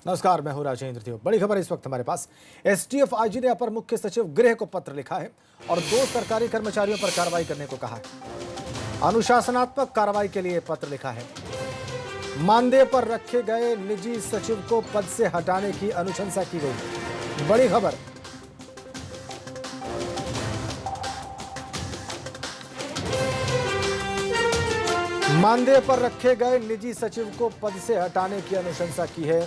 नमस्कार, मैं हूं राजेंद्र देव। बड़ी खबर इस वक्त हमारे पास। एसटीएफ आईजी ने अपर मुख्य सचिव गृह को पत्र लिखा है और 2 सरकारी कर्मचारियों पर कार्रवाई करने को कहा है। अनुशासनात्मक कार्रवाई के लिए पत्र लिखा है। मानदेय पर रखे गए निजी सचिव को पद से हटाने की अनुशंसा की गई। बड़ी खबर। मानदेय पर रखे गए निजी सचिव को पद से हटाने की अनुशंसा की है।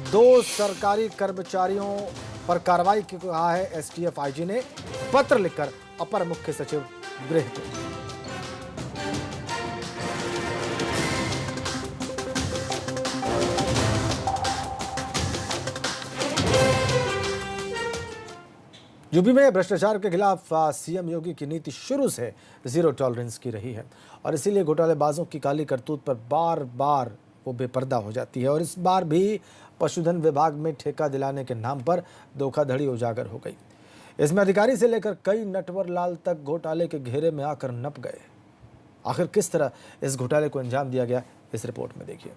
2 सरकारी कर्मचारियों पर कार्रवाई की कहा है एसटीएफ आईजी ने पत्र लिखकर अपर मुख्य सचिव गृह को। यूपी में भ्रष्टाचार के खिलाफ सीएम योगी की नीति शुरू से जीरो टॉलरेंस की रही है और इसीलिए घोटालेबाजों की काली करतूत पर बार बार वो बेपर्दा हो जाती है। और इस बार भी पशुधन विभाग में ठेका दिलाने के नाम पर धोखाधड़ी उजागर हो गई। इसमें अधिकारी से लेकर कई नटवर लाल तक घोटाले के घेरे में आकर नप गए। आखिर किस तरह इस घोटाले को अंजाम दिया गया, इस रिपोर्ट में देखिए।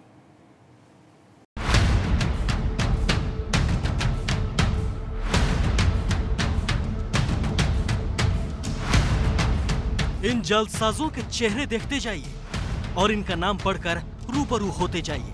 इन जल्दसाजों के चेहरे देखते जाइए और इनका नाम पढ़कर रूबरू होते जाइए।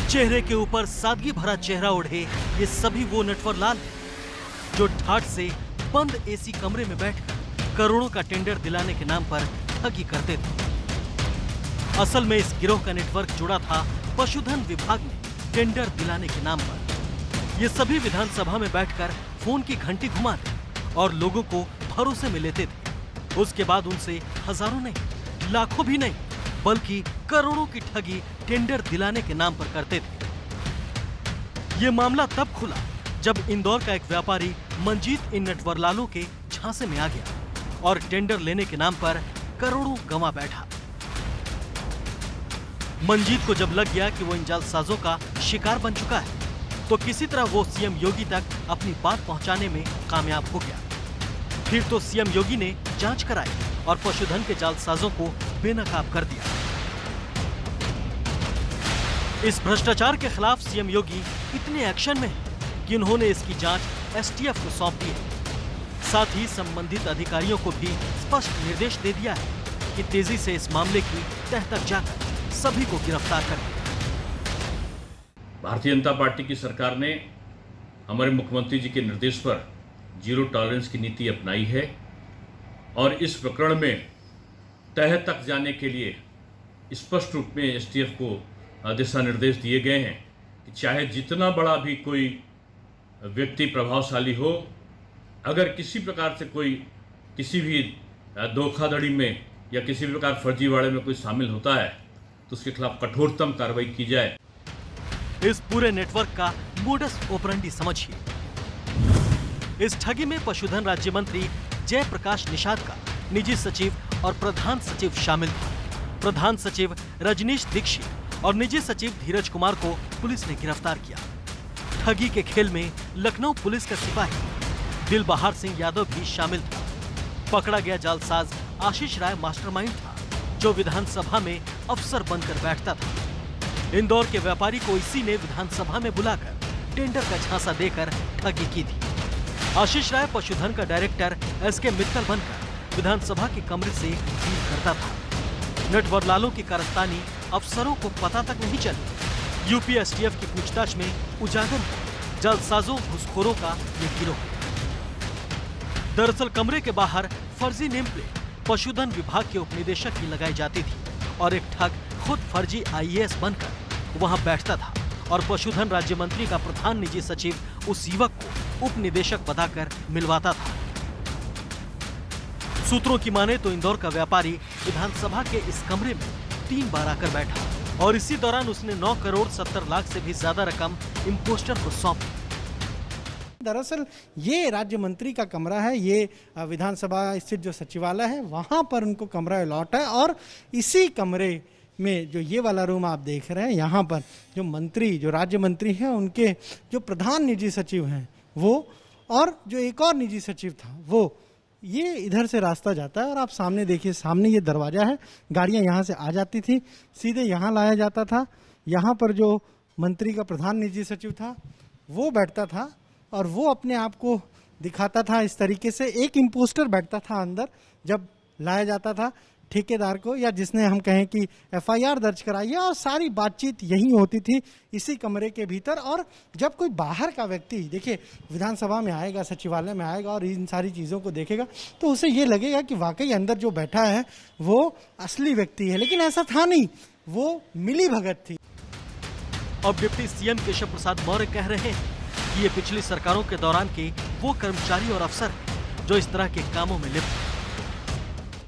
चेहरे के ऊपर सादगी भरा चेहरा ओढ़े ये सभी वो नटवर लाल हैं जो ठाठ से बंद एसी कमरे में बैठकर करोड़ों का टेंडर दिलाने के नाम पर ठगी करते थे। असल में इस गिरोह का नेटवर्क जुड़ा था पशुधन विभाग में टेंडर दिलाने के नाम पर। ये सभी विधानसभा में बैठकर फोन की घंटी घुमाते और लोगों को भरोसे में लेते थे। उसके बाद उनसे हजारों नहीं, लाखों भी नहीं, बल्कि करोड़ों की ठगी टेंडर दिलाने के नाम पर करते थे। ये मामला तब खुला जब इंदौर का एक व्यापारी मंजीत इन नटवरलालों के झांसे में आ गया और टेंडर लेने के नाम पर करोड़ों गंवा बैठा। मंजीत को जब लग गया कि वो इन जालसाजों का शिकार बन चुका है तो किसी तरह वो सीएम योगी तक अपनी बात पहुंचाने में कामयाब हो गया। फिर तो सीएम योगी ने जांच कराई और पशुधन के जालसाजों को बेनकाब कर दिया। इस भ्रष्टाचार के खिलाफ सीएम योगी इतने एक्शन में हैं कि उन्होंने इसकी जांच एसटीएफ को सौंप दी है। साथ ही संबंधित अधिकारियों को भी स्पष्ट निर्देश दे दिया है कि तेजी से इस मामले की तह तक जाकर सभी को गिरफ्तार करें। भारतीय जनता पार्टी की सरकार ने हमारे मुख्यमंत्री जी के निर्देश पर जीरो टॉलरेंस की नीति अपनाई है और इस प्रकरण में तह तक जाने के लिए स्पष्ट रूप में एसटीएफ को दिशा निर्देश दिए गए हैं कि चाहे जितना बड़ा भी कोई व्यक्ति प्रभावशाली हो, अगर किसी प्रकार से कोई किसी भी धोखाधड़ी में या किसी भी प्रकार फर्जीवाड़े में कोई शामिल होता है तो उसके खिलाफ कठोरतम कार्रवाई की जाए। इस पूरे नेटवर्क का मोडस ऑपरेंडी समझिए। इस ठगी में पशुधन राज्य मंत्री जयप्रकाश निषाद का निजी सचिव और प्रधान सचिव शामिल था। प्रधान सचिव रजनीश दीक्षित और निजी सचिव धीरज कुमार को पुलिस ने गिरफ्तार किया। ठगी के खेल में लखनऊ पुलिस का सिपाही दिलबहार सिंह यादव भी शामिल था। पकड़ा गया जालसाज आशीष राय मास्टरमाइंड था जो विधानसभा में अफसर बनकर बैठता था। इंदौर के व्यापारी को इसी ने विधानसभा में बुलाकर टेंडर का झांसा देकर ठगी की थी। आशीष राय पशुधन का डायरेक्टर एसके मित्तल बनकर विधानसभा के कमरे से डील करता था। नटवरलालों की कारस्तानी अफसरों को पता तक नहीं चली। यूपी एसटीएफ की पूछताछ में उजागर हुआ जालसाजों घुसखोरों का ये गिरोह। दरअसल कमरे के बाहर फर्जी नेम प्लेट पशुधन विभाग के उपनिदेशक की लगाई जाती थी और एक ठग खुद फर्जी आईएएस बनकर वहां बैठता था और पशुधन राज्य मंत्री का प्रधान निजी सचिव उस युवक को उप निदेशक बताकर मिलवाता था। सूत्रों की माने तो इंदौर का व्यापारी विधानसभा के इस कमरे में 3 बार आकर बैठा और इसी दौरान उसने 9 करोड़ 70 लाख से भी ज्यादा रकम इम्पोस्टर को सौंपी। दरअसल ये राज्य मंत्री का कमरा है, ये विधानसभा स्थित जो सचिवालय है वहाँ पर उनको कमरा अलॉट है और इसी कमरे में जो ये वाला रूम आप देख रहे हैं यहाँ पर जो मंत्री, जो राज्य मंत्री हैं, उनके जो प्रधान निजी सचिव हैं वो और जो एक और निजी सचिव था वो, ये इधर से रास्ता जाता है और आप सामने देखिए, सामने ये दरवाज़ा है, गाड़ियाँ यहाँ से आ जाती थी, सीधे यहाँ लाया जाता था। यहाँ पर जो मंत्री का प्रधान निजी सचिव था वो बैठता था और वो अपने आप को दिखाता था इस तरीके से। एक इम्पोस्टर बैठता था अंदर जब लाया जाता था ठेकेदार को, या जिसने हम कहें कि एफआईआर दर्ज कराई है, और सारी बातचीत यही होती थी इसी कमरे के भीतर। और जब कोई बाहर का व्यक्ति देखिए विधानसभा में आएगा, सचिवालय में आएगा और इन सारी चीज़ों को देखेगा तो उसे ये लगेगा कि वाकई अंदर जो बैठा है वो असली व्यक्ति है, लेकिन ऐसा था नहीं, वो मिली भगत थी। अब डिप्टी सीएम केशव प्रसाद मौर्य कह रहे हैं कि ये पिछली सरकारों के दौरान के वो कर्मचारी और अफसर हैं जो इस तरह के कामों में लिप्त हैं।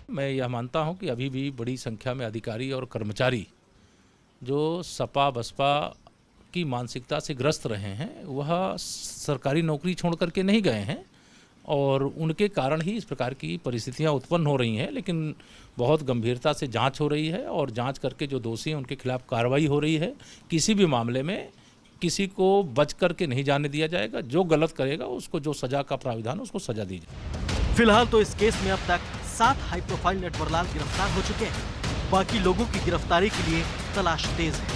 मैं यह मानता हूं कि अभी भी बड़ी संख्या में अधिकारी और कर्मचारी जो सपा बसपा की मानसिकता से ग्रस्त रहे हैं वह सरकारी नौकरी छोड़ करके नहीं गए हैं, और उनके कारण ही इस प्रकार की परिस्थितियां उत्पन्न हो रही हैं। लेकिन बहुत गंभीरता से जांच हो रही है और जांच करके जो दोषी हैं उनके खिलाफ कार्रवाई हो रही है। किसी भी मामले में किसी को बच करके नहीं जाने दिया जाएगा। जो गलत करेगा उसको जो सजा का प्राविधान उसको सजा दी जाए। फिलहाल तो इस केस में अब तक 7 हाई प्रोफाइल नटवरलाल गिरफ्तार हो चुके हैं। बाकी लोगों की गिरफ्तारी के लिए तलाश तेज है।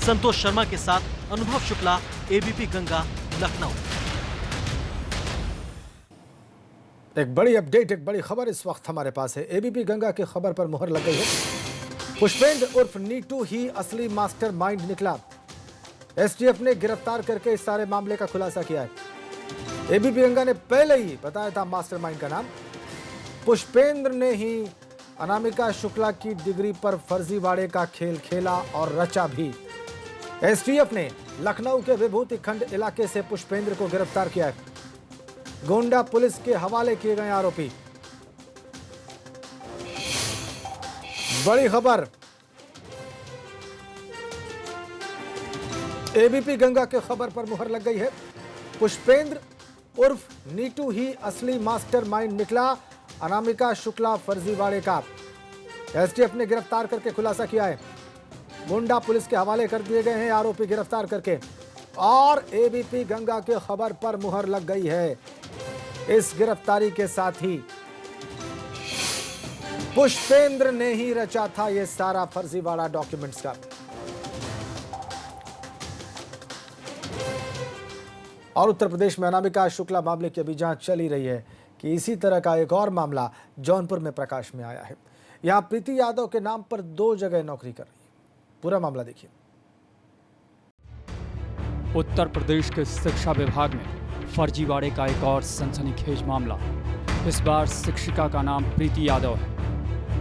संतोष शर्मा के साथ अनुभव शुक्ला, एबीपी गंगा, लखनऊ। एक बड़ी अपडेट, एक बड़ी खबर इस वक्त हमारे पास है। एबीपी गंगा की खबर पर मुहर लग गई है। पुष्पेंद्र उर्फ नीटू ही असली मास्टरमाइंड निकला। एसटीएफ ने गिरफ्तार करके इस सारे मामले का खुलासा किया है। एबीपी गंगा ने पहले ही बताया था मास्टरमाइंड का नाम। पुष्पेंद्र ने ही अनामिका शुक्ला की डिग्री पर फर्जीवाड़े का खेल खेला और रचा भी। एसटीएफ ने लखनऊ के विभूति खंड इलाके से पुष्पेंद्र को गिरफ्तार किया है। गोंडा पुलिस के हवाले किए गए आरोपी। बड़ी खबर, एबीपी गंगा के खबर पर मुहर लग गई है। पुष्पेंद्र उर्फ नीटू ही असली मास्टरमाइंड निकला, अनामिका शुक्ला फर्जीवाड़े का। एसटीएफ ने गिरफ्तार करके खुलासा किया है। गोंडा पुलिस के हवाले कर दिए गए हैं आरोपी गिरफ्तार करके, और एबीपी गंगा के खबर पर मुहर लग गई है। इस गिरफ्तारी के साथ ही पुष्पेंद्र ने ही रचा था यह सारा फर्जीवाड़ा डॉक्यूमेंट्स का। और उत्तर प्रदेश में अनामिका शुक्ला मामले की अभी जांच चली रही है कि इसी तरह का एक और मामला जौनपुर में प्रकाश में आया है। यहां प्रीति यादव के नाम पर 2 जगह नौकरी कर रही है। पूरा मामला देखिए। उत्तर प्रदेश के शिक्षा विभाग में फर्जीवाड़े का एक और सनसनीखेज मामला। इस बार शिक्षिका का नाम प्रीति यादव है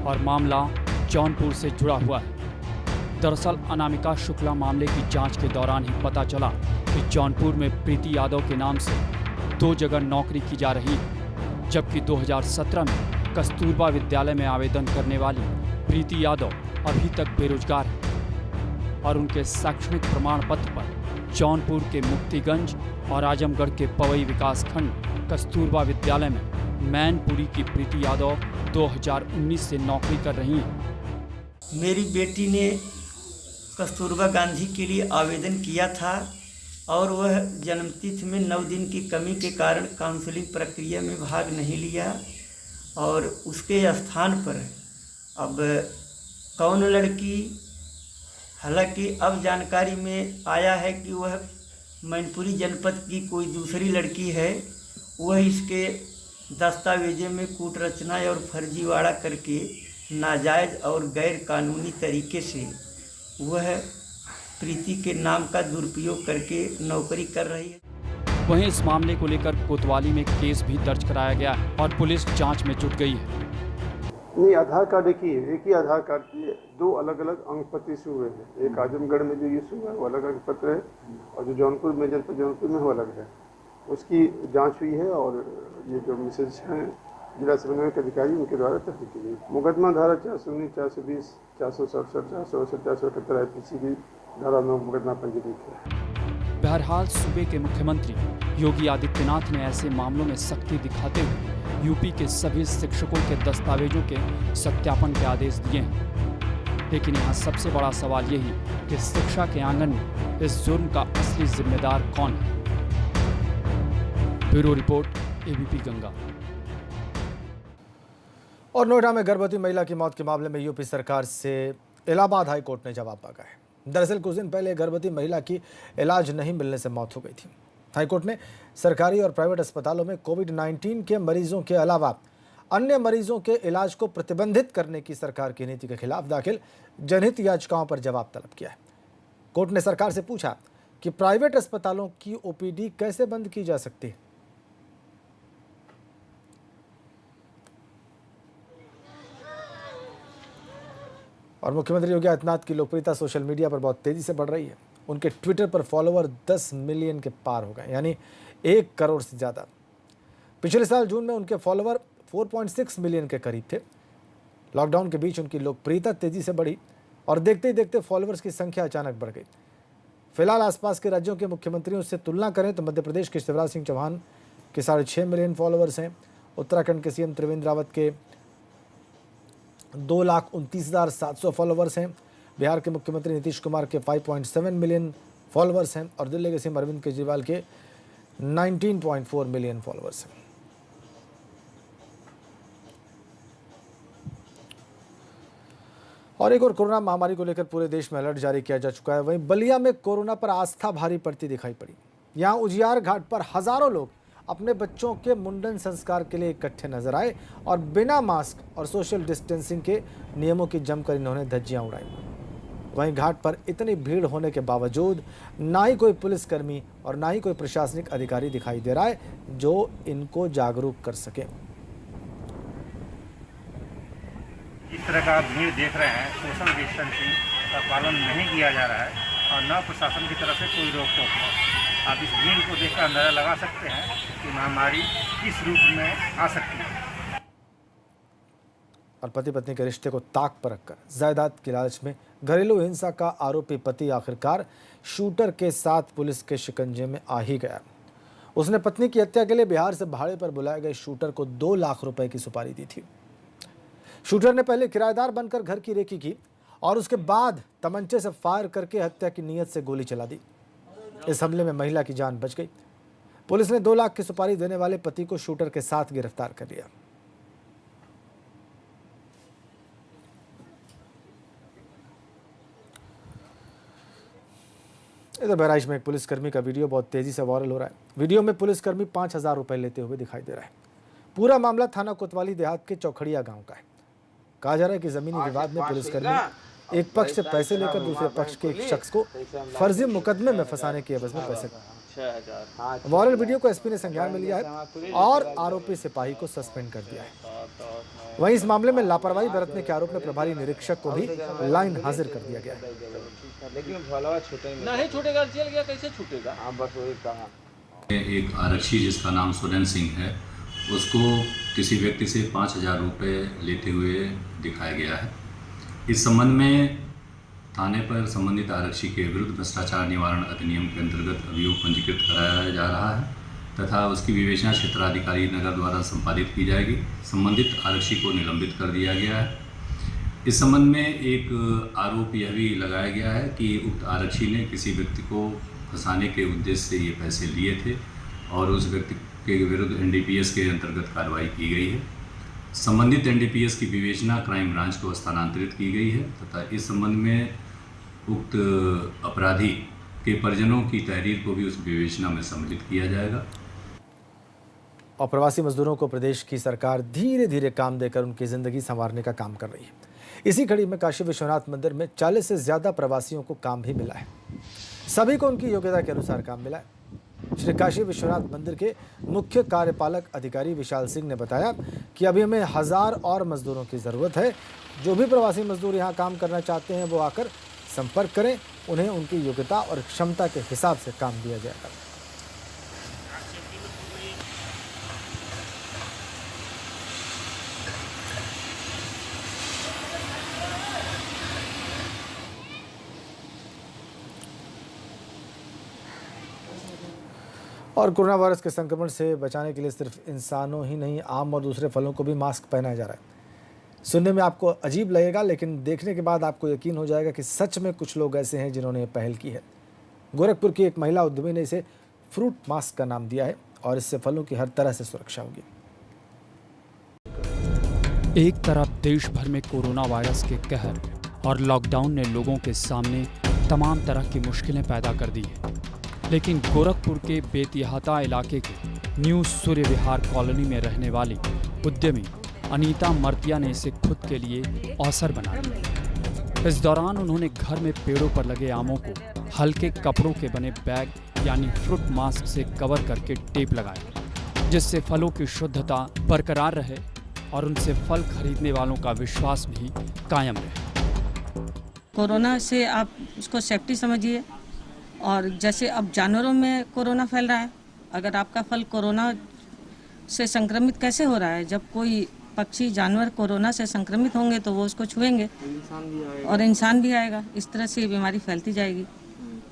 और मामला जौनपुर से जुड़ा हुआ है। दरअसल अनामिका शुक्ला मामले की जांच के दौरान ही पता चला कि जौनपुर में प्रीति यादव के नाम से 2 जगह नौकरी की जा रही है, जबकि 2017 में कस्तूरबा विद्यालय में आवेदन करने वाली प्रीति यादव अभी तक बेरोजगार है और उनके शैक्षणिक प्रमाण पत्र पर जौनपुर के मुक्तिगंज और आजमगढ़ के पवई विकासखंड कस्तूरबा विद्यालय में मैनपुरी की प्रीति यादव 2019 से नौकरी कर रही हैं। मेरी बेटी ने कस्तूरबा गांधी के लिए आवेदन किया था और वह जन्मतिथि में 9 दिन की कमी के कारण काउंसलिंग प्रक्रिया में भाग नहीं लिया, और उसके स्थान पर अब कौन लड़की, हालांकि अब जानकारी में आया है कि वह मैनपुरी जनपद की कोई दूसरी लड़की है। वह इसके दस्तावेज़ों में कूट रचना और फर्जीवाड़ा करके नाजायज़ और गैर कानूनी तरीके से वह प्रीति के नाम का दुरुपयोग करके नौकरी कर रही है। वहीं इस मामले को लेकर कोतवाली में केस भी दर्ज कराया गया है और पुलिस जांच में जुट गई है। नहीं, आधार कार्ड एक ही आधार कार्ड के 2 अलग अलग अंक पत्र इशू हुए हैं। एक आजमगढ़ में जो इशू है वो अलग अंक पत्र है, और जो जौनपुर में जनपद जौनपुर में वो अलग है। उसकी जांच हुई है और ये जो मिसेज हैं जिला समन्वयक अधिकारी उनके द्वारा तहरीर की गई। मुकदमा धारा 419, 420, 467, 468, 471 IPC की धारा में मुकदमा पंजीकृत है। बहरहाल सूबे के मुख्यमंत्री योगी आदित्यनाथ ने ऐसे मामलों में सख्ती दिखाते हुए यूपी के सभी शिक्षकों के दस्तावेजों के सत्यापन के आदेश दिए हैं। लेकिन यहाँ सबसे बड़ा सवाल यही कि शिक्षा के आंगन में इस जुर्म का असली जिम्मेदार कौन है। Bureau report, ABP Ganga. और नोएडा में गर्भवती महिला की मौत के मामले में यूपी सरकार से इलाहाबाद हाई कोर्ट ने जवाब मांगा है। दरअसल कुछ दिन पहले गर्भवती महिला की इलाज नहीं मिलने से मौत हो गई थी। हाईकोर्ट ने सरकारी और प्राइवेट अस्पतालों में कोविड-19 के मरीजों के अलावा अन्य मरीजों के इलाज को प्रतिबंधित करने की सरकार की नीति के खिलाफ दाखिल जनहित याचिकाओं पर जवाब तलब किया है। कोर्ट ने सरकार से पूछा कि प्राइवेट अस्पतालों की ओपीडी कैसे बंद की जा सकती है। और मुख्यमंत्री योगी आदित्यनाथ की लोकप्रियता सोशल मीडिया पर बहुत तेजी से बढ़ रही है। उनके ट्विटर पर फॉलोवर 10 मिलियन के पार हो गए, यानी 1 करोड़ से ज़्यादा। पिछले साल जून में उनके फॉलोवर 4.6 मिलियन के करीब थे। लॉकडाउन के बीच उनकी लोकप्रियता तेजी से बढ़ी और देखते ही देखते फॉलोअर्स की संख्या अचानक बढ़ गई। फिलहाल आसपास के राज्यों के मुख्यमंत्रियों से तुलना करें तो मध्य प्रदेश के शिवराज सिंह चौहान के 6.5 मिलियन फॉलोअर्स हैं। उत्तराखंड के सीएम त्रिवेंद्र रावत के 2,29,700 फॉलोवर्स हैं। बिहार के मुख्यमंत्री नीतीश कुमार के 5.7 मिलियन फॉलोवर्स हैं और दिल्ली के सीएम अरविंद केजरीवाल के 19.4 मिलियन फॉलोवर्स हैं। और एक और कोरोना महामारी को लेकर पूरे देश में अलर्ट जारी किया जा चुका है। वहीं बलिया में कोरोना पर आस्था भारी पड़ती दिखाई पड़ी। यहां उजियार घाट पर हजारों लोग अपने बच्चों के मुंडन संस्कार के लिए इकट्ठे नजर आए और बिना मास्क और सोशल डिस्टेंसिंग के नियमों की जमकर इन्होंने धज्जियां उड़ाई। वहीं घाट पर इतनी भीड़ होने के बावजूद ना ही कोई पुलिसकर्मी और ना ही कोई प्रशासनिक अधिकारी दिखाई दे रहा है जो इनको जागरूक कर सके। इस तरह का भीड़ देख रहे हैं, सोशल डिस्टेंसिंग का पालन नहीं किया जा रहा है और न प्रशासन की तरफ से कोई रोक टोक है। आप इस भीड़ को देखकर अंदाजा लगा सकते हैं कि महामारी किस रूप में आ सकती है। और पति पत्नी के रिश्ते को ताक पर रखकर जायदाद की लालच में घरेलू हिंसा का आरोपी पति आखिरकार शूटर के साथ पुलिस के शिकंजे में आ ही गया। उसने पत्नी की हत्या के लिए बिहार से भाड़े पर बुलाए गए शूटर को 2 लाख रुपए की सुपारी दी थी। शूटर ने पहले किराएदार बनकर घर की रेकी की और उसके बाद तमंचे से फायर करके हत्या की नीयत से गोली चला दी। इस हमले में महिला की जान बच गई। पुलिस ने 2 लाख की सुपारी देने वाले पति को शूटर के साथ गिरफ्तार कर लिया। इधर बहराइच में एक पुलिसकर्मी का वीडियो बहुत तेजी से वायरल हो रहा है। वीडियो में पुलिसकर्मी 5,000 रुपए लेते हुए दिखाई दे रहा है। पूरा मामला थाना कोतवाली देहात के चौखड़िया गांव का है। कहा जा रहा है कि जमीनी विवाद में पुलिसकर्मी एक पक्ष से पैसे लेकर दूसरे पक्ष के एक शख्स को फर्जी मुकदमे में फंसाने की एवज में पैसे। वायरल वीडियो को एसपी ने संज्ञान में लिया है और आरोपी सिपाही को सस्पेंड कर दिया है। वहीं इस मामले में लापरवाही बरतने के आरोप में प्रभारी निरीक्षक को भी लाइन हाजिर कर दिया गया है। लेकिन नहीं छूटेगा, जेल गया कैसे छूटेगा? बस वही कहा। एक आरक्षी जिसका नाम सुरेंद्र सिंह है, उसको किसी व्यक्ति से 5,000 रुपये लेते हुए दिखाया गया है। इस संबंध में थाने पर संबंधित आरक्षी के विरुद्ध भ्रष्टाचार निवारण अधिनियम के अंतर्गत अभियोग पंजीकृत कराया जा रहा है तथा उसकी विवेचना क्षेत्राधिकारी नगर द्वारा संपादित की जाएगी। संबंधित आरक्षी को निलंबित कर दिया गया है। इस संबंध में एक आरोप यह भी लगाया गया है कि उक्त आरक्षी ने किसी व्यक्ति को फंसाने के उद्देश्य से ये पैसे लिए थे और उस व्यक्ति के विरुद्ध एनडीपीएस के अंतर्गत कार्रवाई की गई है। संबंधित एनडीपीएस की विवेचना क्राइम ब्रांच को हस्तांतरित की गई है तथा इस संबंध में उक्त अपराधी के परिजनों की तहरीर को भी उस विवेचना में सम्मिलित किया जाएगा। और प्रवासी मजदूरों को प्रदेश की सरकार धीरे धीरे काम देकर उनकी जिंदगी संवारने का काम कर रही है। इसी कड़ी में काशी विश्वनाथ मंदिर में 40 से ज्यादा प्रवासियों को काम भी मिला है। सभी को उनकी योग्यता के अनुसार काम मिला है। श्री काशी विश्वनाथ मंदिर के मुख्य कार्यपालक अधिकारी विशाल सिंह ने बताया कि अभी हमें 1000 और मजदूरों की ज़रूरत है। जो भी प्रवासी मजदूर यहाँ काम करना चाहते हैं वो आकर संपर्क करें। उन्हें उनकी योग्यता और क्षमता के हिसाब से काम दिया जाएगा। और कोरोना वायरस के संक्रमण से बचाने के लिए सिर्फ इंसानों ही नहीं, आम और दूसरे फलों को भी मास्क पहनाया जा रहा है। सुनने में आपको अजीब लगेगा, लेकिन देखने के बाद आपको यकीन हो जाएगा कि सच में कुछ लोग ऐसे हैं जिन्होंने ये पहल की है। गोरखपुर की एक महिला उद्यमी ने इसे फ्रूट मास्क का नाम दिया है और इससे फलों की हर तरह से सुरक्षा होगी। एक तरफ देश भर में कोरोना वायरस के कहर और लॉकडाउन ने लोगों के सामने तमाम तरह की मुश्किलें पैदा कर दी है। लेकिन गोरखपुर के बेतिहाता इलाके के न्यू सूर्य विहार कॉलोनी में रहने वाली उद्यमी अनीता मर्तिया ने इसे खुद के लिए अवसर बना लिया। इस दौरान उन्होंने घर में पेड़ों पर लगे आमों को हल्के कपड़ों के बने बैग यानी फ्रूट मास्क से कवर करके टेप लगाया, जिससे फलों की शुद्धता बरकरार रहे और उनसे फल खरीदने वालों का विश्वास भी कायम रहे। कोरोना से आप उसको सेफ्टी समझिए, और जैसे अब जानवरों में कोरोना फैल रहा है, अगर आपका फल कोरोना से संक्रमित कैसे हो रहा है? जब कोई पक्षी जानवर कोरोना से संक्रमित होंगे तो वो उसको छुएंगे और इंसान भी आएगा। इस तरह से ये बीमारी फैलती जाएगी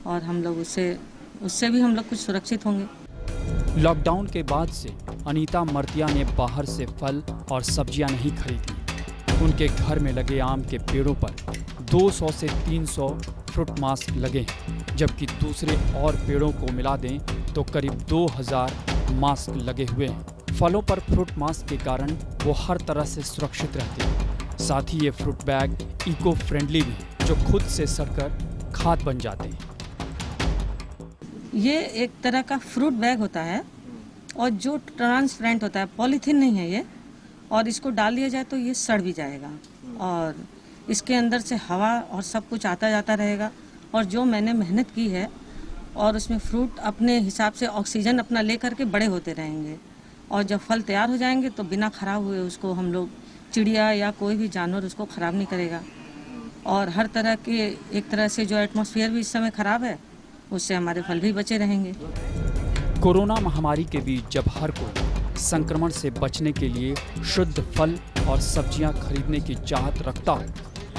और हम लोग उससे भी हम लोग कुछ सुरक्षित होंगे। लॉकडाउन के बाद से अनीता मर्तिया ने बाहर से फल और सब्जियां नहीं खरीदी। उनके घर में लगे आम के पेड़ों पर 200 से 300 फ्रूट मास्क लगे हैं, जबकि दूसरे और पेड़ों को मिला दें तो करीब 2000 मास्क लगे हुए हैं। फलों पर फ्रूट मास्क के कारण वो हर तरह से सुरक्षित रहते हैं। साथ ही ये फ्रूट बैग इको फ्रेंडली भी हैं, जो खुद से सड़कर खाद बन जाते हैं। ये एक तरह का फ्रूट बैग होता है और जो ट्रांसपेरेंट होता है, पॉलीथीन नहीं है ये, और इसको डाल दिया जाए तो ये सड़ भी जाएगा और इसके अंदर से हवा और सब कुछ आता जाता रहेगा। और जो मैंने मेहनत की है और उसमें फ्रूट अपने हिसाब से ऑक्सीजन अपना ले करके बड़े होते रहेंगे और जब फल तैयार हो जाएंगे तो बिना ख़राब हुए उसको हम लोग, चिड़िया या कोई भी जानवर उसको ख़राब नहीं करेगा। और हर तरह के, एक तरह से जो एटमॉस्फेयर भी इस समय ख़राब है, उससे हमारे फल भी बचे रहेंगे। कोरोना महामारी के बीच जब हर कोई संक्रमण से बचने के लिए शुद्ध फल और सब्जियां खरीदने की चाहत रखता हो,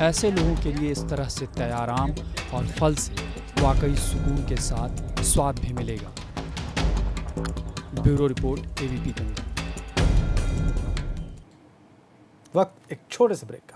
ऐसे लोगों के लिए इस तरह से तैयार आम और फल से वाकई सुकून के साथ स्वाद भी मिलेगा। Bureau report, ABP Ganga. वक्त एक छोटे से ब्रेक।